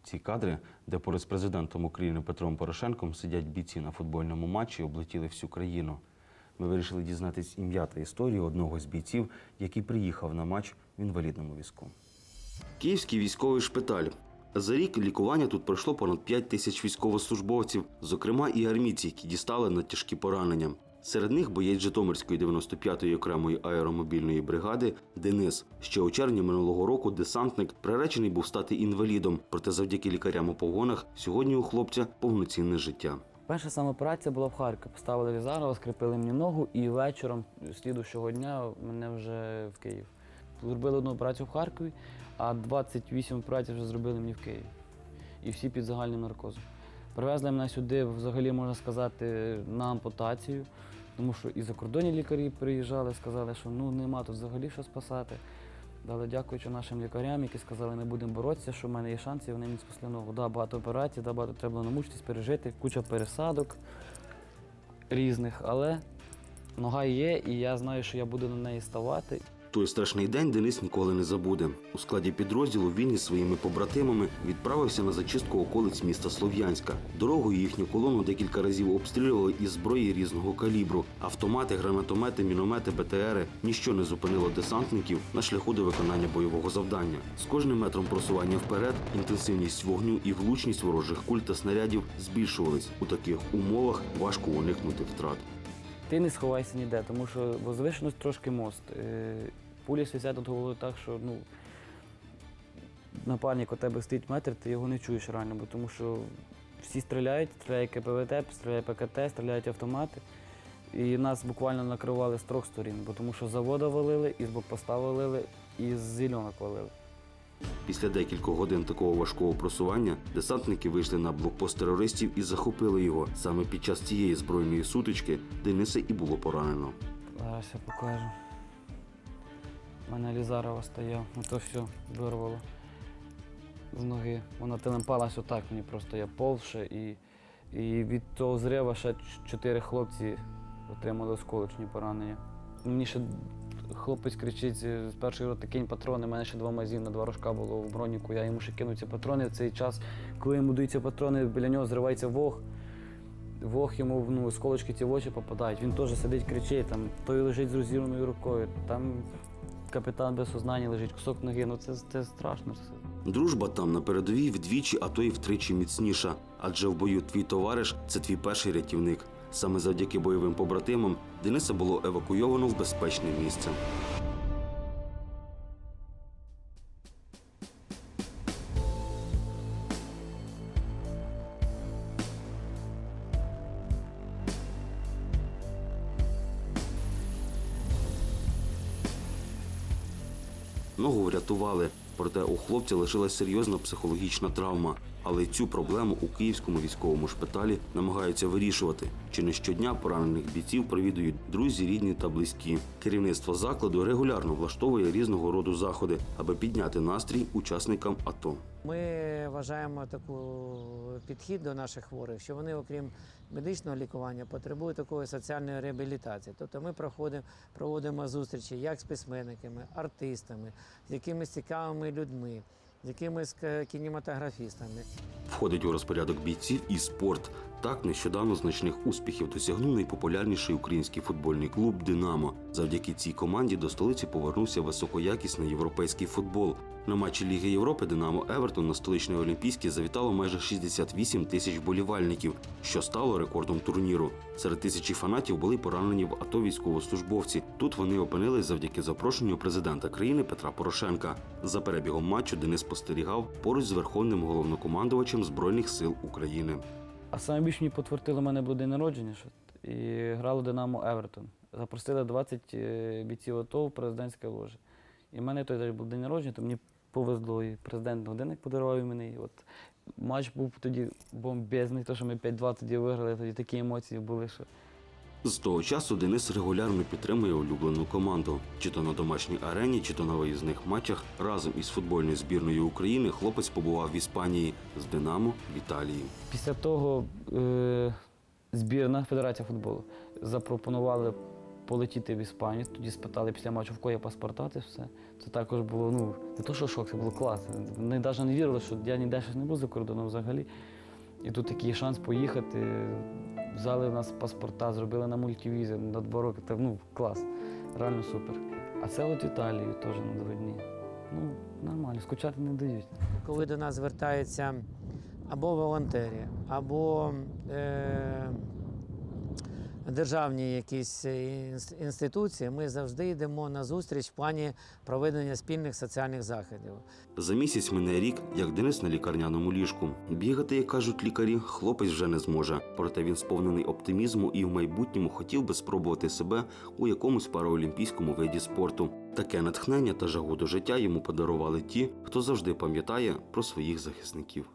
Ці кадри, де поряд з президентом України Петром Порошенком сидять бійці на футбольному матчі, облетіли всю країну. Ми вирішили дізнатись ім'я та історію одного з бійців, який приїхав на матч в інвалідному візку. Київський військовий шпиталь. За рік лікування тут пройшло понад 5 тисяч військовослужбовців, зокрема і армійці, які дістали надтяжкі поранення. Серед них боєць Житомирської 95-ї окремої аеромобільної бригади Денис. Ще у червні минулого року десантник приречений був стати інвалідом, проте завдяки лікарям у погонах сьогодні у хлопця повноцінне життя. Перша сама операція була в Харкові. Поставили Візарова, скріпили мені ногу і вечором слідуючого дня мене вже в Київ. Зробили одну операцію в Харкові, а 28 операцій вже зробили мені в Києві. І всі під загальним наркозом. Привезли мене сюди, взагалі, можна сказати, на ампутацію, тому що і закордонні лікарі приїжджали, сказали, що нема тут взагалі що спасати. Але дякуючи нашим лікарям, які сказали, ми будемо боротися, що в мене є шанси, і вони мені спасли ногу. Да, багато операцій, да, багато треба було намучитись, пережити, куча пересадок різних, але нога є, і я знаю, що я буду на неї ставати. Той страшний день Денис ніколи не забуде. У складі підрозділу він із своїми побратимами відправився на зачистку околиць міста Слов'янська. Дорогою їхню колону декілька разів обстрілювали із зброї різного калібру. Автомати, гранатомети, міномети, БТРи – ніщо не зупинило десантників на шляху до виконання бойового завдання. З кожним метром просування вперед інтенсивність вогню і влучність ворожих куль та снарядів збільшувались. У таких умовах важко уникнути втрат. Ти не сховайся ніде, тому що возвишеність трошки мост. Пулі свисять над головою так, що напарник у тебе стоїть метр, ти його не чуєш реально, тому що всі стріляють, стріляє КПВТ, стріляє ПКТ, стріляють автомати. І нас буквально накривали з трьох сторін, тому що з заводу валили, із блокпоста валили, і з зеленок валили. Після декількох годин такого важкого просування десантники вийшли на блокпост терористів і захопили його. Саме під час цієї збройної сутички Дениса і було поранено. Зараз я покажу. У мене Лізарова стояв, ото все вирвало з ноги. Вона телемпалась отак, мені просто я повше, і від того зрива ще 4 хлопці отримали осколочні поранення. Мені ще хлопець кричить з першої роти: кинь патрони, у мене ще 2 магазини на 2 рожка було в броніку, я йому ще кину ці патрони. В цей час, коли йому дають ці патрони, біля нього зривається вог. Вог йому осколочки ці в очі попадають. Він теж сидить, кричить, той лежить з розірваною рукою, там капітан без сознання лежить, кусок ноги, це страшно все. Дружба там на передовій вдвічі, а то й втричі міцніша. Адже в бою твій товариш – це твій перший рятівник. Саме завдяки бойовим побратимам Дениса було евакуйовано в безпечне місце. Ногу врятували, проте у хлопця лишилась серйозна психологічна травма. Але цю проблему у Київському військовому шпиталі намагаються вирішувати. Чи не щодня поранених бійців провідують друзі, рідні та близькі. Керівництво закладу регулярно влаштовує різного роду заходи, аби підняти настрій учасникам АТО. Ми вважаємо такий підхід до наших хворих, що вони, окрім медичного лікування, потребують такої соціальної реабілітації. Тобто ми проводимо зустрічі як з письменниками, артистами, з якимись цікавими людьми, з якимись кінематографістами. Входить у розпорядок бійців і спорт. Так, нещодавно значних успіхів досягнув найпопулярніший український футбольний клуб «Динамо». Завдяки цій команді до столиці повернувся високоякісний європейський футбол. На матчі Ліги Європи «Динамо Евертон» на столичний Олімпійський завітало майже 68 тисяч вболівальників, що стало рекордом турніру. Серед тисячі фанатів були поранені в АТО військовослужбовці. Тут вони опинились завдяки запрошенню президента країни Петра Порошенка. За перебігом матчу Денис спостерігав поруч з Верховним головнокомандувачем Збройних сил України. А саме більше мені підтвердило, у мене був день народження, і грало «Динамо Евертон». Запросили 20 бійців АТО в президентській ложі. І в мене той був день народження, то мені повезло, і президент годинник подарував мені. І от матч був тоді бомбезний, то що ми 5-2 тоді виграли, тоді такі емоції були, що... З того часу Денис регулярно підтримує улюблену команду. Чи то на домашній арені, чи то на виїзних матчах. Разом із футбольною збірною України хлопець побував в Іспанії, з «Динамо» в Італії. Після того збірна Федерація футболу запропонували полетіти в Іспанію. Тоді спитали після матчу, в кого є паспорта, це все. Це також було, ну, не то, що шок, це було клас. Вони навіть не вірили, що я ніде щось не був за кордоном взагалі. І тут такий шанс поїхати. Взяли у нас паспорта, зробили на мультивізі на 2 роки. Та, ну, клас, реально супер. А це от в Італії теж на 2 дні. Ну, нормально, скучати не дають. Коли до нас звертаються або волонтери, або державні якісь інституції, ми завжди йдемо на зустріч в плані проведення спільних соціальних заходів. За місяць мине рік, як Денис на лікарняному ліжку. Бігати, як кажуть лікарі, хлопець вже не зможе. Проте він сповнений оптимізму і в майбутньому хотів би спробувати себе у якомусь параолімпійському виді спорту. Таке натхнення та жагу до життя йому подарували ті, хто завжди пам'ятає про своїх захисників.